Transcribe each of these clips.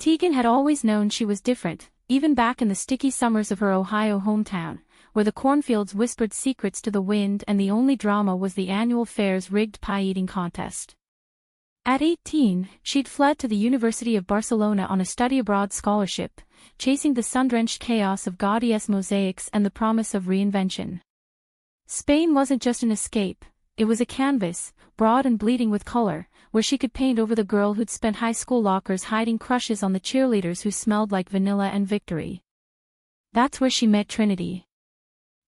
Tegan had always known she was different, even back in the sticky summers of her Ohio hometown, where the cornfields whispered secrets to the wind and the only drama was the annual fair's rigged pie-eating contest. At 18, she'd fled to the University of Barcelona on a study-abroad scholarship, chasing the sun-drenched chaos of Gaudi's mosaics and the promise of reinvention. Spain wasn't just an escape, it was a canvas, broad and bleeding with color, where she could paint over the girl who'd spent high school lockers hiding crushes on the cheerleaders who smelled like vanilla and victory. That's where she met Trinity.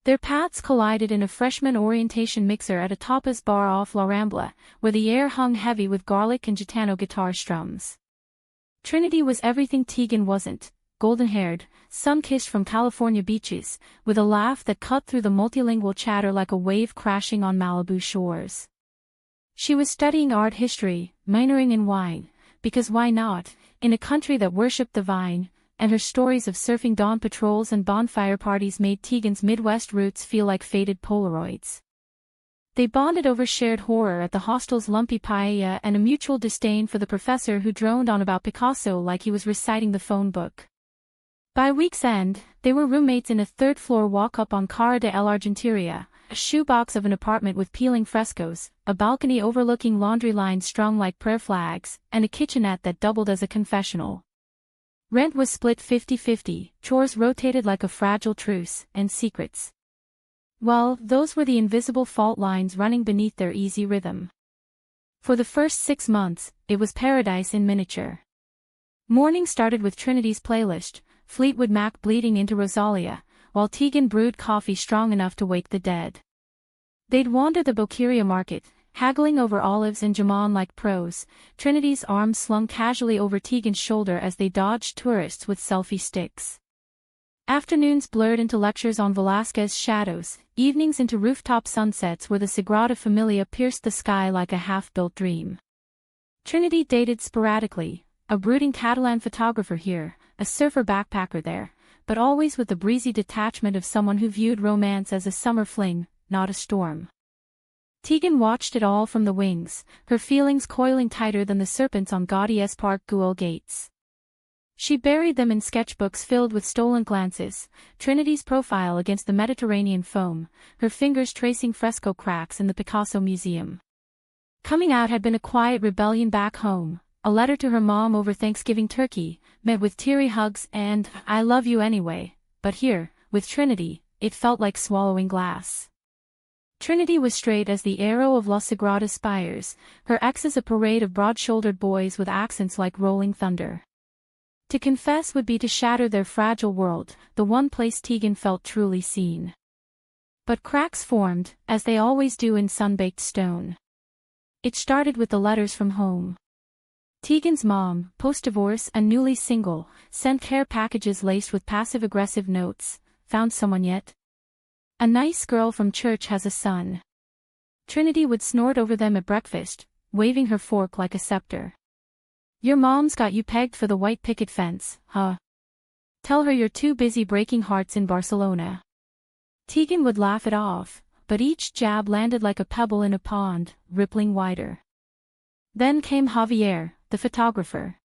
Their paths collided in a freshman orientation mixer at a tapas bar off La Rambla, where the air hung heavy with garlic and gitano guitar strums. Trinity was everything Tegan wasn't, golden-haired, sun-kissed from California beaches, with a laugh that cut through the multilingual chatter like a wave crashing on Malibu shores. She was studying art history, minoring in wine, because why not, in a country that worshipped the vine, and her stories of surfing dawn patrols and bonfire parties made Tegan's Midwest roots feel like faded Polaroids. They bonded over shared horror at the hostel's lumpy paella and a mutual disdain for the professor who droned on about Picasso like he was reciting the phone book. By week's end, they were roommates in a third-floor walk-up on Cara de el Argenteria, a shoebox of an apartment with peeling frescoes, a balcony overlooking laundry lines strung like prayer flags, and a kitchenette that doubled as a confessional. Rent was split 50-50, chores rotated like a fragile truce, and secrets. Well, those were the invisible fault lines running beneath their easy rhythm. For the first 6 months, it was paradise in miniature. Morning started with Trinity's playlist, Fleetwood Mac bleeding into Rosalia, while Tegan brewed coffee strong enough to wake the dead. They'd wander the Boqueria market, haggling over olives and jamon like pros, Trinity's arms slung casually over Tegan's shoulder as they dodged tourists with selfie sticks. Afternoons blurred into lectures on Velázquez's shadows, evenings into rooftop sunsets where the Sagrada Familia pierced the sky like a half-built dream. Trinity dated sporadically, a brooding Catalan photographer here, a surfer backpacker there, but always with the breezy detachment of someone who viewed romance as a summer fling, not a storm. Tegan watched it all from the wings, her feelings coiling tighter than the serpents on Gaudi's Park Güell gates. She buried them in sketchbooks filled with stolen glances, Trinity's profile against the Mediterranean foam, her fingers tracing fresco cracks in the Picasso Museum. Coming out had been a quiet rebellion back home, a letter to her mom over Thanksgiving turkey, met with teary hugs and, "I love you anyway," but here, with Trinity, it felt like swallowing glass. Trinity was straight as the arrow of La Sagrada spires, her exes a parade of broad-shouldered boys with accents like rolling thunder. To confess would be to shatter their fragile world, the one place Tegan felt truly seen. But cracks formed, as they always do in sun-baked stone. It started with the letters from home. Tegan's mom, post-divorce and newly single, sent care packages laced with passive-aggressive notes. "Found someone yet? A nice girl from church has a son." Trinity would snort over them at breakfast, waving her fork like a scepter. "Your mom's got you pegged for the white picket fence, huh? Tell her you're too busy breaking hearts in Barcelona." Tegan would laugh it off, but each jab landed like a pebble in a pond, rippling wider. Then came Javier, the photographer.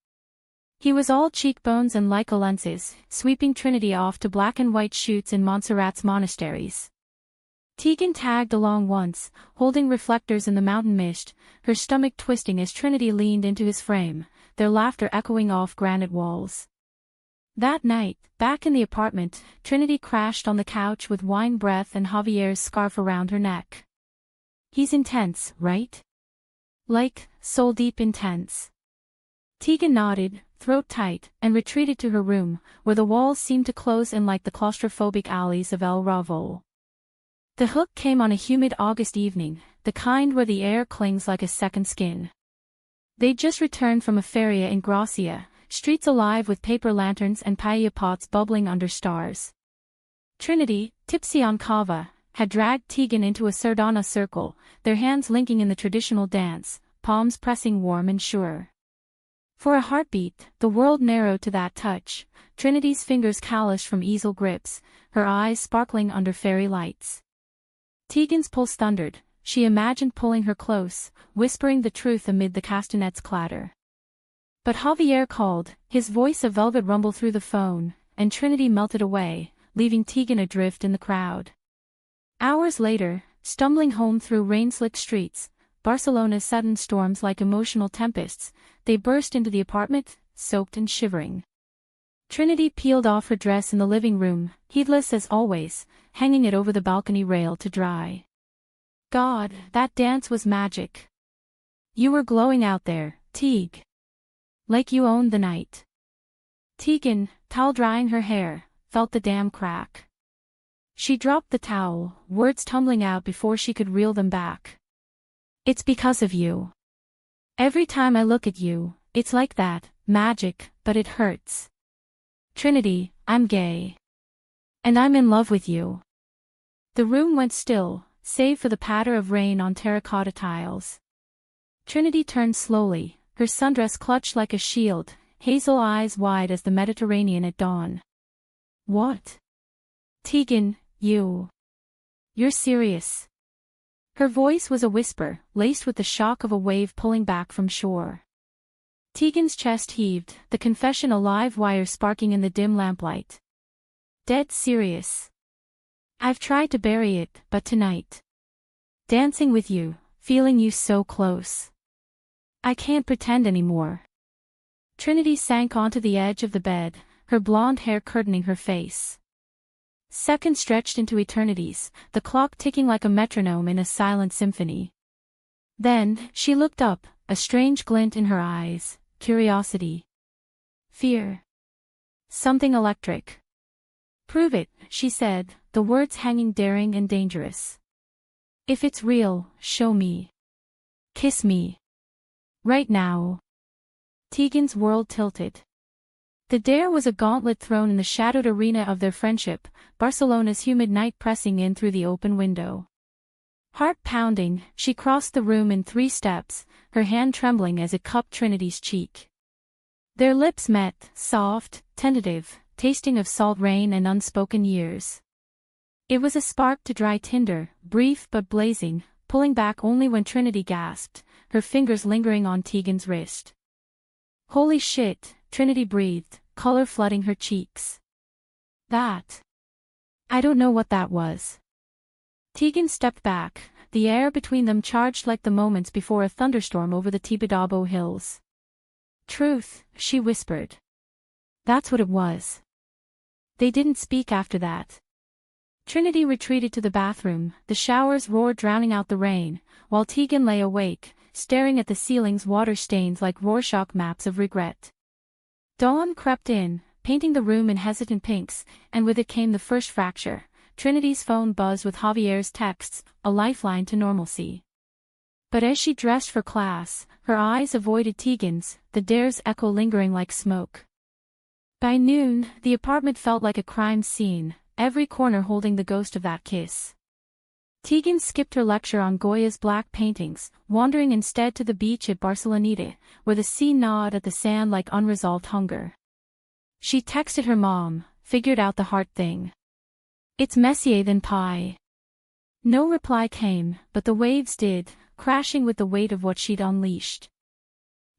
He was all cheekbones and Leica lenses, sweeping Trinity off to black and white shoots in Montserrat's monasteries. Tegan tagged along once, holding reflectors in the mountain mist, her stomach twisting as Trinity leaned into his frame, their laughter echoing off granite walls. That night, back in the apartment, Trinity crashed on the couch with wine breath and Javier's scarf around her neck. "He's intense, right? Like, soul-deep intense." Tegan nodded, throat tight, and retreated to her room, where the walls seemed to close in like the claustrophobic alleys of El Ravol. The hook came on a humid August evening, the kind where the air clings like a second skin. They'd just returned from a feria in Gracia, streets alive with paper lanterns and paella pots bubbling under stars. Trinity, tipsy on cava, had dragged Tegan into a sardana circle, their hands linking in the traditional dance, palms pressing warm and sure. For a heartbeat, the world narrowed to that touch, Trinity's fingers calloused from easel grips, her eyes sparkling under fairy lights. Tegan's pulse thundered, she imagined pulling her close, whispering the truth amid the castanets' clatter. But Javier called, his voice a velvet rumble through the phone, and Trinity melted away, leaving Tegan adrift in the crowd. Hours later, stumbling home through rain-slicked streets, Barcelona's sudden storms like emotional tempests, they burst into the apartment, soaked and shivering. Trinity peeled off her dress in the living room, heedless as always, hanging it over the balcony rail to dry. God, that dance was magic. You were glowing out there, Teague. Like you owned the night. Tegan, towel drying her hair, felt the damn crack. She dropped the towel, words tumbling out before she could reel them back. It's because of you. Every time I look at you, it's like that, magic, but it hurts. Trinity, I'm gay. And I'm in love with you. The room went still, save for the patter of rain on terracotta tiles. Trinity turned slowly, her sundress clutched like a shield, hazel eyes wide as the Mediterranean at dawn. What? Tegan, You're serious. Her voice was a whisper, laced with the shock of a wave pulling back from shore. Tegan's chest heaved, the confession a live wire sparking in the dim lamplight. Dead serious. I've tried to bury it, but tonight. Dancing with you, feeling you so close. I can't pretend anymore. Trinity sank onto the edge of the bed, her blonde hair curtaining her face. Seconds stretched into eternities, the clock ticking like a metronome in a silent symphony. Then, she looked up, a strange glint in her eyes, curiosity. Fear. Something electric. Prove it, she said, the words hanging daring and dangerous. If it's real, show me. Kiss me. Right now. Tegan's world tilted. The dare was a gauntlet thrown in the shadowed arena of their friendship, Barcelona's humid night pressing in through the open window. Heart pounding, she crossed the room in 3 steps, her hand trembling as it cupped Trinity's cheek. Their lips met, soft, tentative, tasting of salt rain and unspoken years. It was a spark to dry tinder, brief but blazing, pulling back only when Trinity gasped, her fingers lingering on Tegan's wrist. Holy shit, Trinity breathed, color flooding her cheeks. That. I don't know what that was. Tegan stepped back, the air between them charged like the moments before a thunderstorm over the Tibidabo hills. Truth, she whispered. That's what it was. They didn't speak after that. Trinity retreated to the bathroom, the shower's roar drowning out the rain, while Tegan lay awake, staring at the ceiling's water stains like Rorschach maps of regret. Dawn crept in, painting the room in hesitant pinks, and with it came the first fracture. Trinity's phone buzzed with Javier's texts, a lifeline to normalcy. But as she dressed for class, her eyes avoided Tegan's, the dare's echo lingering like smoke. By noon, the apartment felt like a crime scene, every corner holding the ghost of that kiss. Tegan skipped her lecture on Goya's black paintings, wandering instead to the beach at Barceloneta, where the sea gnawed at the sand like unresolved hunger. She texted her mom, figured out the heart thing. It's messier than pie. No reply came, but the waves did, crashing with the weight of what she'd unleashed.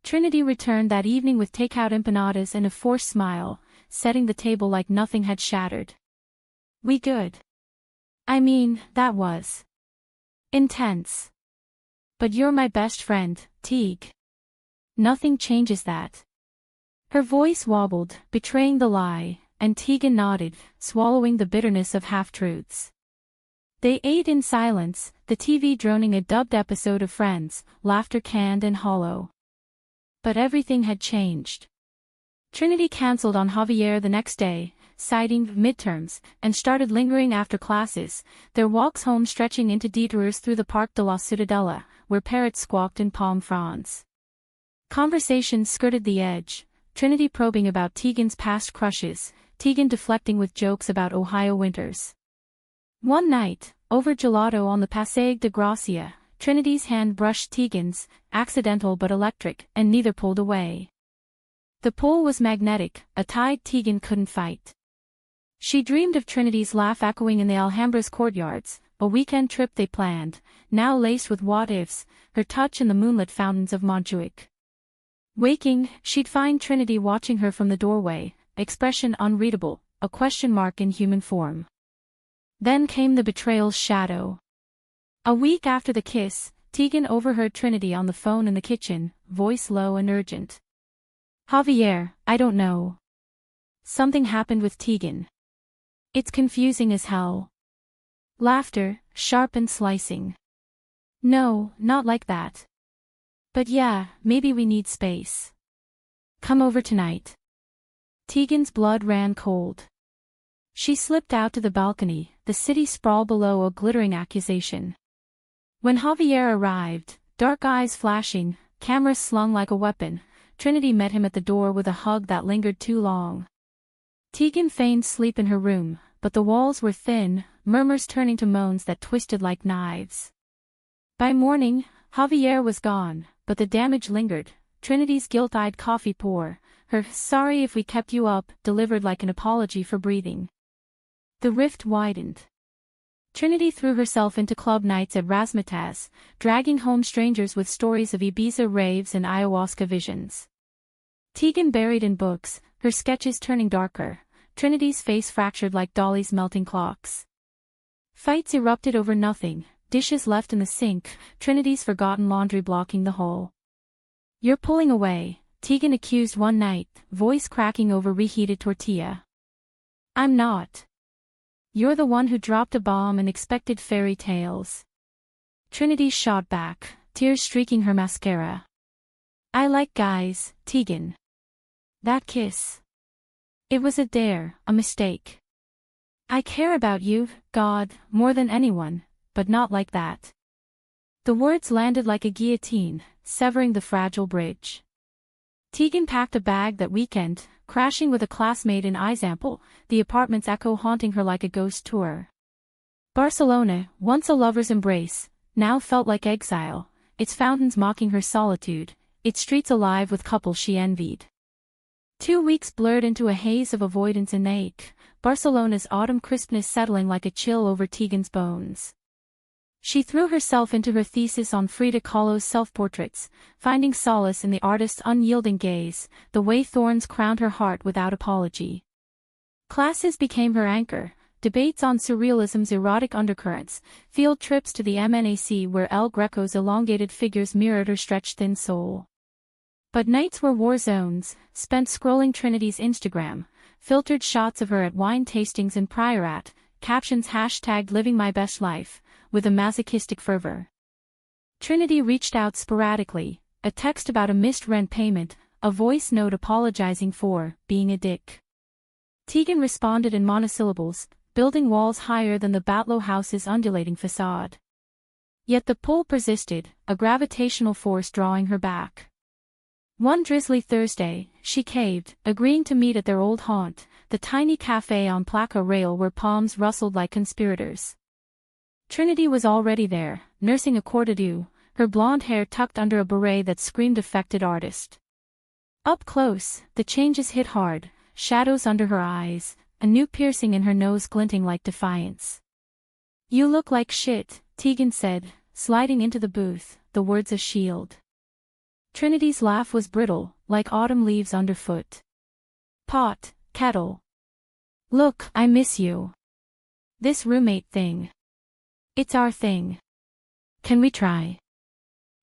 Trinity returned that evening with takeout empanadas and a forced smile, setting the table like nothing had shattered. We good. I mean, that was intense. But you're my best friend, Teague. Nothing changes that. Her voice wobbled, betraying the lie, and Tegan nodded, swallowing the bitterness of half-truths. They ate in silence, the TV droning a dubbed episode of Friends, laughter canned and hollow. But everything had changed. Trinity cancelled on Javier the next day, citing midterms, and started lingering after classes, their walks home stretching into detours through the Parc de la Ciutadella, where parrots squawked in palm fronds. Conversations skirted the edge, Trinity probing about Tegan's past crushes, Tegan deflecting with jokes about Ohio winters. One night, over gelato on the Passeig de Gracia, Trinity's hand brushed Tegan's, accidental but electric, and neither pulled away. The pull was magnetic, a tide Tegan couldn't fight. She dreamed of Trinity's laugh echoing in the Alhambra's courtyards, a weekend trip they planned, now laced with what-ifs, her touch in the moonlit fountains of Montjuic. Waking, she'd find Trinity watching her from the doorway, expression unreadable, a question mark in human form. Then came the betrayal's shadow. A week after the kiss, Tegan overheard Trinity on the phone in the kitchen, voice low and urgent. Javier, I don't know. Something happened with Tegan. It's confusing as hell. Laughter, sharp and slicing. No, not like that. But yeah, maybe we need space. Come over tonight. Tegan's blood ran cold. She slipped out to the balcony, the city sprawl below a glittering accusation. When Javier arrived, dark eyes flashing, camera slung like a weapon, Trinity met him at the door with a hug that lingered too long. Tegan feigned sleep in her room, but the walls were thin, murmurs turning to moans that twisted like knives. By morning, Javier was gone, but the damage lingered. Trinity's guilt-eyed coffee pour, her "sorry if we kept you up" delivered like an apology for breathing. The rift widened. Trinity threw herself into club nights at Razzmatazz, dragging home strangers with stories of Ibiza raves and ayahuasca visions. Tegan buried in books, her sketches turning darker, Trinity's face fractured like Dolly's melting clocks. Fights erupted over nothing, dishes left in the sink, Trinity's forgotten laundry blocking the hole. "You're pulling away," Tegan accused one night, voice cracking over reheated tortilla. "I'm not. You're the one who dropped a bomb and expected fairy tales." Trinity shot back, tears streaking her mascara. "I like guys, Tegan. That kiss. It was a dare, a mistake. I care about you, God, more than anyone, but not like that." The words landed like a guillotine, severing the fragile bridge. Tegan packed a bag that weekend, crashing with a classmate in Izample, the apartment's echo haunting her like a ghost tour. Barcelona, once a lover's embrace, now felt like exile, its fountains mocking her solitude, its streets alive with couples she envied. 2 weeks blurred into a haze of avoidance and ache, Barcelona's autumn crispness settling like a chill over Tegan's bones. She threw herself into her thesis on Frida Kahlo's self-portraits, finding solace in the artist's unyielding gaze, the way thorns crowned her heart without apology. Classes became her anchor, debates on surrealism's erotic undercurrents, field trips to the MNAC where El Greco's elongated figures mirrored her stretched-thin soul. But nights were war zones, spent scrolling Trinity's Instagram, filtered shots of her at wine tastings in Priorat, captions hashtagged "living my best life," with a masochistic fervor. Trinity reached out sporadically, a text about a missed rent payment, a voice note apologizing for being a dick. Tegan responded in monosyllables, building walls higher than the Batlow house's undulating facade. Yet the pull persisted, a gravitational force drawing her back. One drizzly Thursday, she caved, agreeing to meet at their old haunt, the tiny cafe on Placa Rail where palms rustled like conspirators. Trinity was already there, nursing a courte-à-deux, her blonde hair tucked under a beret that screamed affected artist. Up close, the changes hit hard, shadows under her eyes, a new piercing in her nose glinting like defiance. "You look like shit," Tegan said, sliding into the booth, the words a shield. Trinity's laugh was brittle, like autumn leaves underfoot. "Pot, kettle. Look, I miss you. This roommate thing. It's our thing. Can we try?"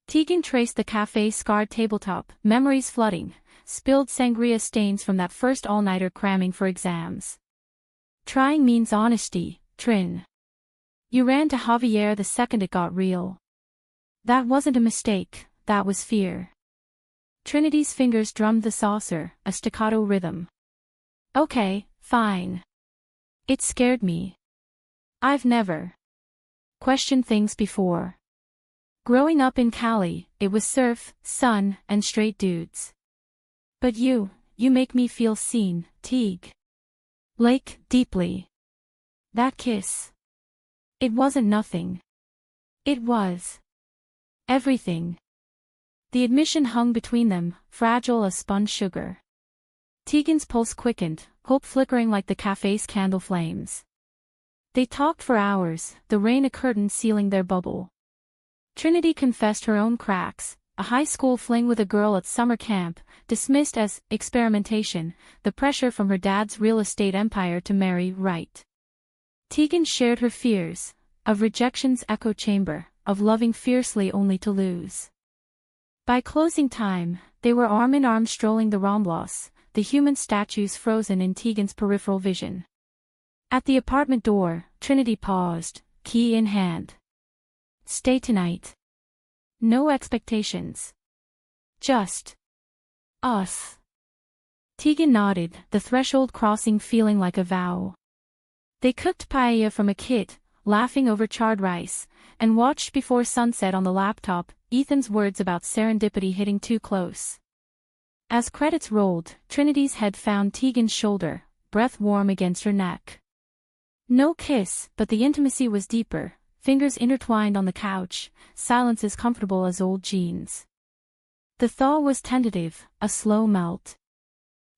Tegan traced the cafe's scarred tabletop, memories flooding, spilled sangria stains from that first all-nighter cramming for exams. "Trying means honesty, Trin. You ran to Javier the second it got real. That wasn't a mistake, that was fear." Trinity's fingers drummed the saucer, a staccato rhythm. "Okay, fine. It scared me. I've never questioned things before. Growing up in Cali, it was surf, sun, and straight dudes. But you make me feel seen, Teague. Like, deeply. That kiss. It wasn't nothing. It was everything." The admission hung between them, fragile as spun sugar. Tegan's pulse quickened, hope flickering like the cafe's candle flames. They talked for hours, the rain a curtain sealing their bubble. Trinity confessed her own cracks, a high school fling with a girl at summer camp, dismissed as experimentation, the pressure from her dad's real estate empire to marry right. Tegan shared her fears, of rejection's echo chamber, of loving fiercely only to lose. By closing time, they were arm in arm strolling the Ramblas, the human statues frozen in Tegan's peripheral vision. At the apartment door, Trinity paused, key in hand. "Stay tonight. No expectations. Just us." Tegan nodded, the threshold crossing feeling like a vow. They cooked paella from a kit, laughing over charred rice, and watched before sunset on the laptop, Ethan's words about serendipity hitting too close. As credits rolled, Trinity's head found Tegan's shoulder, breath warm against her neck. No kiss, but the intimacy was deeper, fingers intertwined on the couch, silence as comfortable as old jeans. The thaw was tentative, a slow melt.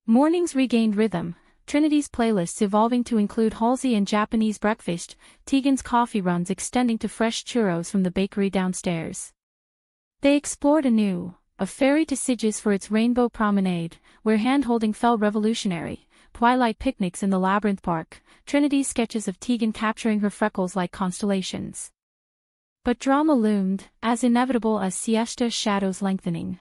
Mornings regained rhythm, Trinity's playlists evolving to include Halsey and Japanese breakfast, Tegan's coffee runs extending to fresh churros from the bakery downstairs. They explored anew, a ferry to Sidges for its rainbow promenade, where hand-holding felt revolutionary, twilight picnics in the Labyrinth Park, Trinity's sketches of Tegan capturing her freckles like constellations. But drama loomed, as inevitable as siesta shadows lengthening.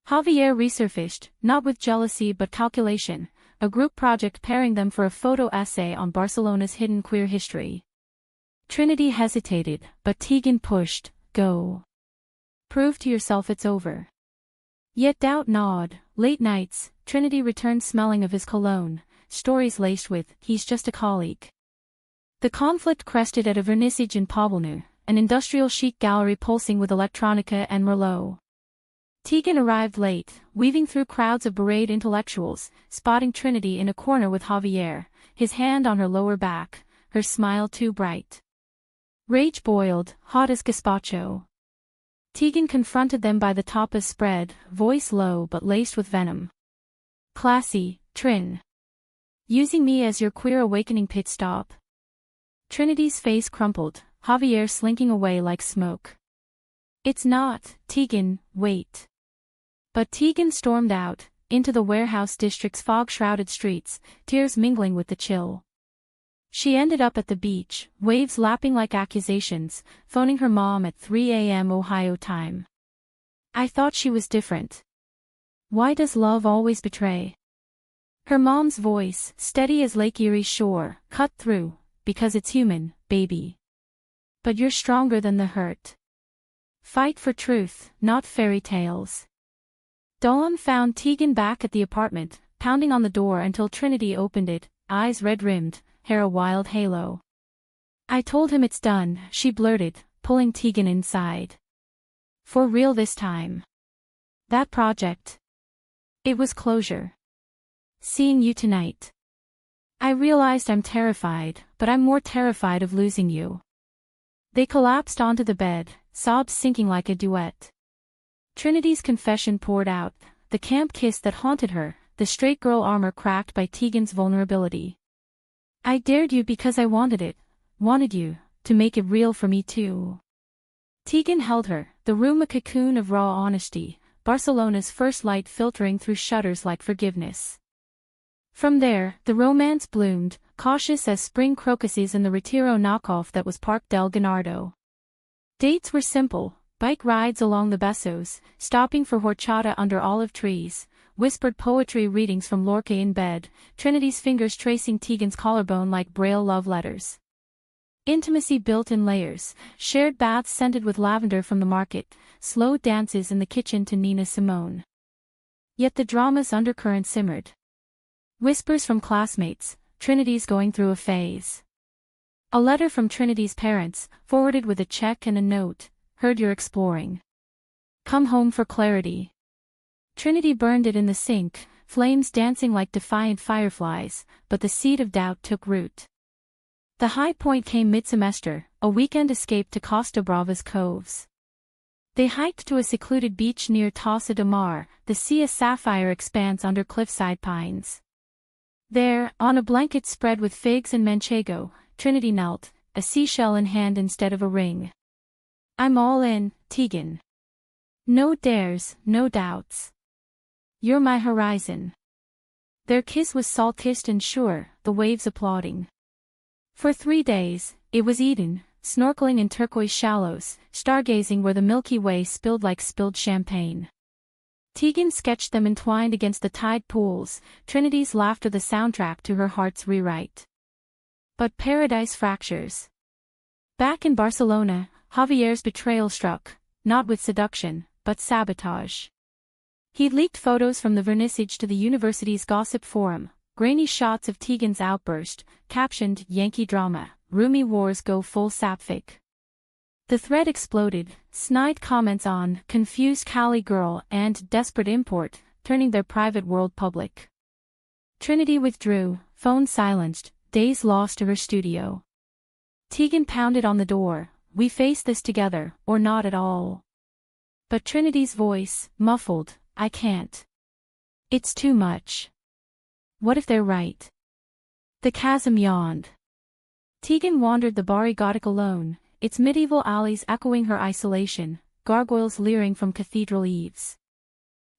Javier resurfaced, not with jealousy but calculation, a group project pairing them for a photo essay on Barcelona's hidden queer history. Trinity hesitated, but Tegan pushed, "Go. Prove to yourself it's over." Yet doubt gnawed. Late nights, Trinity returned smelling of his cologne, stories laced with, "He's just a colleague." The conflict crested at a vernissage in Poblenou, an industrial chic gallery pulsing with electronica and Merlot. Tegan arrived late, weaving through crowds of berate intellectuals, spotting Trinity in a corner with Javier, his hand on her lower back, her smile too bright. Rage boiled, hot as gazpacho. Tegan confronted them by the tapas spread, voice low but laced with venom. "Classy, Trin. Using me as your queer awakening pit stop?" Trinity's face crumpled, Javier slinking away like smoke. "It's not, Tegan, wait." But Tegan stormed out, into the warehouse district's fog-shrouded streets, tears mingling with the chill. She ended up at the beach, waves lapping like accusations, phoning her mom at 3 a.m. Ohio time. "I thought she was different. Why does love always betray?" Her mom's voice, steady as Lake Erie's shore, cut through, "Because it's human, baby. But you're stronger than the hurt. Fight for truth, not fairy tales." Dawn found Tegan back at the apartment, pounding on the door until Trinity opened it, eyes red-rimmed, hair a wild halo. "I told him it's done," she blurted, pulling Tegan inside. "For real this time. That project. It was closure. Seeing you tonight. I realized I'm terrified, but I'm more terrified of losing you." They collapsed onto the bed, sobs sinking like a duet. Trinity's confession poured out, the camp kiss that haunted her, the straight girl armor cracked by Tegan's vulnerability. "I dared you because I wanted it, wanted you, to make it real for me too." Tegan held her, the room a cocoon of raw honesty, Barcelona's first light filtering through shutters like forgiveness. From there, the romance bloomed, cautious as spring crocuses in the Retiro knockoff that was Park del Ganardo. Dates were simple, bike rides along the Besos, stopping for horchata under olive trees, whispered poetry readings from Lorca in bed, Trinity's fingers tracing Tegan's collarbone like Braille love letters. Intimacy built in layers, shared baths scented with lavender from the market, slow dances in the kitchen to Nina Simone. Yet the drama's undercurrent simmered. Whispers from classmates, Trinity's going through a phase. A letter from Trinity's parents, forwarded with a check and a note, "Heard you're exploring. Come home for clarity." Trinity burned it in the sink, flames dancing like defiant fireflies, but the seed of doubt took root. The high point came mid-semester, a weekend escape to Costa Brava's coves. They hiked to a secluded beach near Tossa de Mar, the sea a sapphire expanse under cliffside pines. There, on a blanket spread with figs and manchego, Trinity knelt, a seashell in hand instead of a ring. "I'm all in, Tegan. No dares, no doubts. You're my horizon. Their kiss was salt-kissed and sure, the waves applauding. For 3 days, it was Eden, snorkeling in turquoise shallows, stargazing where the Milky Way spilled like spilled champagne. Tegan sketched them entwined against the tide pools, Trinity's laughter the soundtrack to her heart's rewrite. But paradise fractures. Back in Barcelona, Javier's betrayal struck, not with seduction, but sabotage. He'd leaked photos from the vernissage to the university's gossip forum, grainy shots of Tegan's outburst, captioned Yankee drama, roomy wars go full sapphic. The thread exploded, snide comments on confused Cali girl and desperate import, turning their private world public. Trinity withdrew, phone silenced, days lost to her studio. Tegan pounded on the door, we face this together, or not at all. But Trinity's voice, muffled, I can't. It's too much. What if they're right? The chasm yawned. Tegan wandered the Bari Gothic alone, its medieval alleys echoing her isolation, gargoyles leering from cathedral eaves.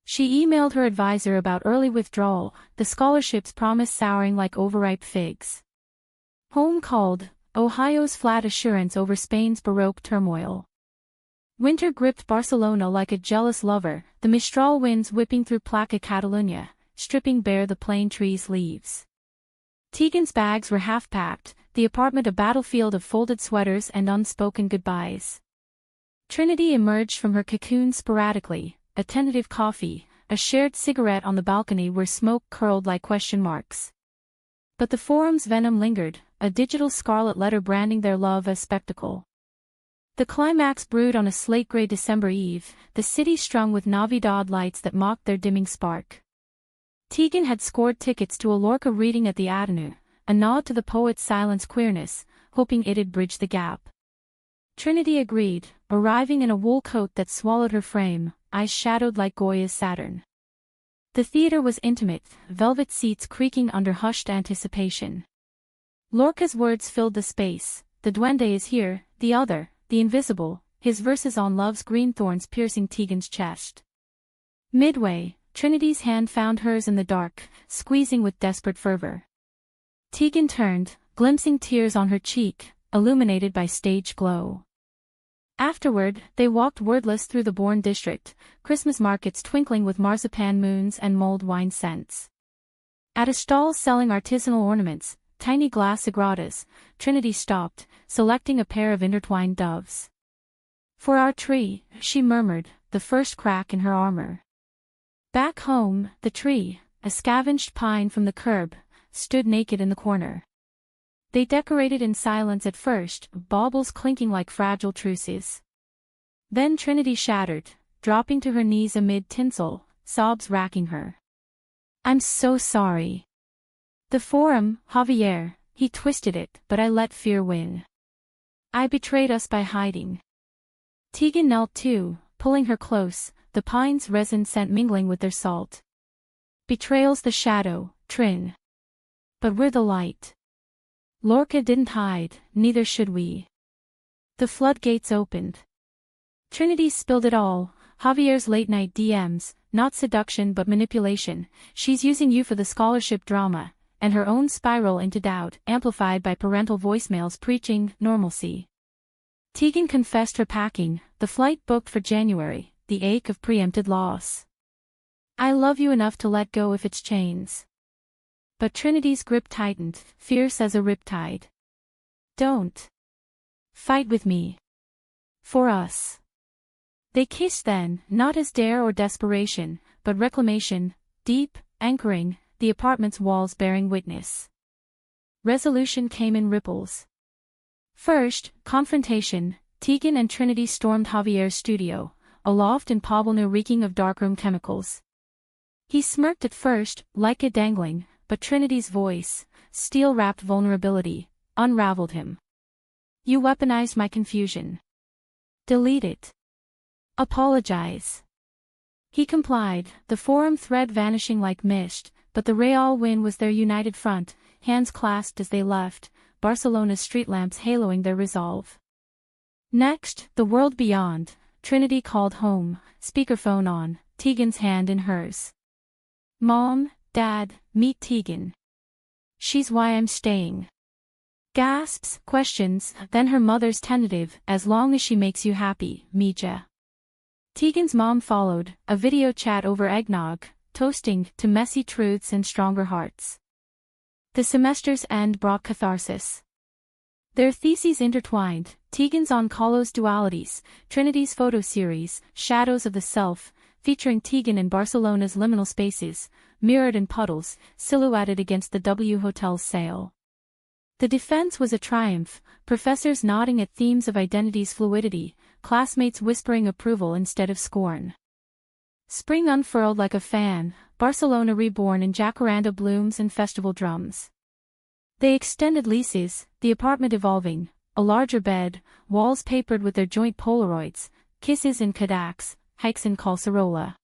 She emailed her advisor about early withdrawal, the scholarship's promise souring like overripe figs. Home called, Ohio's flat assurance over Spain's Baroque turmoil. Winter gripped Barcelona like a jealous lover, the Mistral winds whipping through Placa Catalunya, stripping bare the plane tree's leaves. Tegan's bags were half-packed, the apartment a battlefield of folded sweaters and unspoken goodbyes. Trinity emerged from her cocoon sporadically, a tentative coffee, a shared cigarette on the balcony where smoke curled like question marks. But the forum's venom lingered, a digital scarlet letter branding their love as spectacle. The climax brewed on a slate-gray December eve, the city strung with Navidad lights that mocked their dimming spark. Tegan had scored tickets to a Lorca reading at the Ateneu, a nod to the poet's silence queerness, hoping it'd bridge the gap. Trinity agreed, arriving in a wool coat that swallowed her frame, eyes shadowed like Goya's Saturn. The theater was intimate, velvet seats creaking under hushed anticipation. Lorca's words filled the space, the duende is here, the other, the invisible, his verses on love's green thorns piercing Tegan's chest. Midway, Trinity's hand found hers in the dark, squeezing with desperate fervor. Tegan turned, glimpsing tears on her cheek, illuminated by stage glow. Afterward, they walked wordless through the Bourne district, Christmas markets twinkling with marzipan moons and mulled wine scents. At a stall selling artisanal ornaments, tiny glass sagradas, Trinity stopped, selecting a pair of intertwined doves. For our tree, she murmured, the first crack in her armor. Back home, the tree, a scavenged pine from the curb, stood naked in the corner. They decorated in silence at first, baubles clinking like fragile truces. Then Trinity shattered, dropping to her knees amid tinsel, sobs racking her. I'm so sorry. The forum, Javier, he twisted it, but I let fear win. I betrayed us by hiding. Tegan knelt too, pulling her close, the pine's resin scent mingling with their salt. Betrayal's the shadow, Trin. But we're the light. Lorca didn't hide, neither should we. The floodgates opened. Trinity spilled it all, Javier's late-night DMs, not seduction but manipulation, she's using you for the scholarship drama, and her own spiral into doubt, amplified by parental voicemails preaching normalcy. Tegan confessed her packing, the flight booked for January, the ache of preempted loss. I love you enough to let go if it's chains. But Trinity's grip tightened, fierce as a riptide. Don't fight with me. For us. They kissed then, not as dare or desperation, but reclamation, deep, anchoring, the apartment's walls bearing witness. Resolution came in ripples. First, confrontation, Tegan and Trinity stormed Javier's studio, a loft in Poblenou reeking of darkroom chemicals. He smirked at first, like a dangling, but Trinity's voice, steel-wrapped vulnerability, unraveled him. You weaponized my confusion. Delete it. Apologize. He complied, the forum thread vanishing like mist, but the Real win was their united front, hands clasped as they left, Barcelona's street lamps haloing their resolve. Next, the world beyond, Trinity called home, speakerphone on, Tegan's hand in hers. "Mom, Dad, meet Tegan. She's why I'm staying." Gasps, questions, then her mother's tentative, "As long as she makes you happy, Mija." Tegan's mom followed, a video chat over eggnog, toasting to messy truths and stronger hearts. The semester's end brought catharsis. Their theses intertwined, Tegan's on Kahlo's Dualities, Trinity's photo series, Shadows of the Self, featuring Tegan in Barcelona's liminal spaces, mirrored in puddles, silhouetted against the W Hotel's sail. The defense was a triumph, professors nodding at themes of identity's fluidity, classmates whispering approval instead of scorn. Spring unfurled like a fan, Barcelona reborn in jacaranda blooms and festival drums. They extended leases, the apartment evolving, a larger bed, walls papered with their joint Polaroids, kisses in Kodaks, hikes in Calcerola.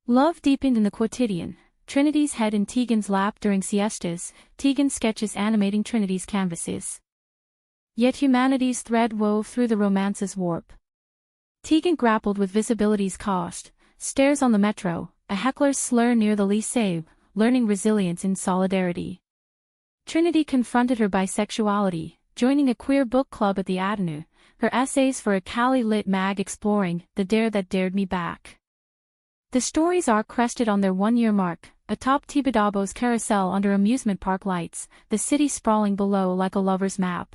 Love deepened in the quotidian, Trinity's head in Tegan's lap during siestas, Tegan's sketches animating Trinity's canvases. Yet humanity's thread wove through the romance's warp. Tegan grappled with visibility's cost, stares on the metro, a heckler's slur near the lycée, learning resilience in solidarity. Trinity confronted her bisexuality, joining a queer book club at the Ateneu, her essays for a Cali-lit mag exploring the dare that dared me back. The story's arc crested on their one-year mark, atop Tibidabo carousel under amusement park lights, the city sprawling below like a lover's map.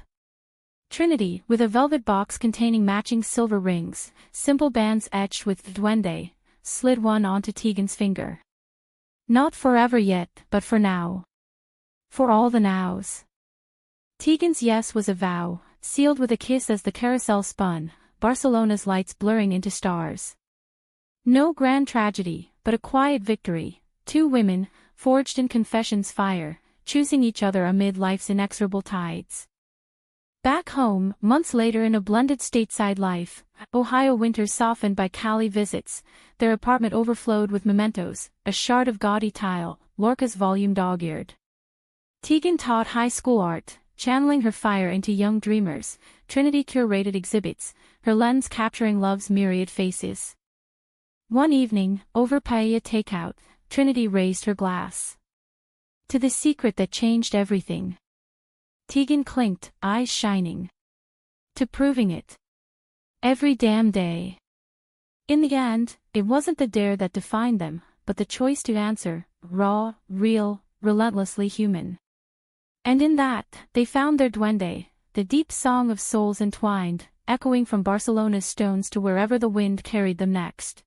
Trinity, with a velvet box containing matching silver rings, simple bands etched with duende, slid one onto Tegan's finger. Not forever yet, but for now. For all the nows. Tegan's yes was a vow, sealed with a kiss as the carousel spun, Barcelona's lights blurring into stars. No grand tragedy, but a quiet victory, two women, forged in confession's fire, choosing each other amid life's inexorable tides. Back home, months later in a blended stateside life, Ohio winters softened by Cali visits, their apartment overflowed with mementos, a shard of gaudy tile, Lorca's volume dog-eared. Tegan taught high school art, channeling her fire into young dreamers, Trinity curated exhibits, her lens capturing love's myriad faces. One evening, over paella takeout, Trinity raised her glass. To the secret that changed everything. Tegan clinked, eyes shining. To proving it. Every damn day. In the end, it wasn't the dare that defined them, but the choice to answer, raw, real, relentlessly human. And in that, they found their duende, the deep song of souls entwined, echoing from Barcelona's stones to wherever the wind carried them next.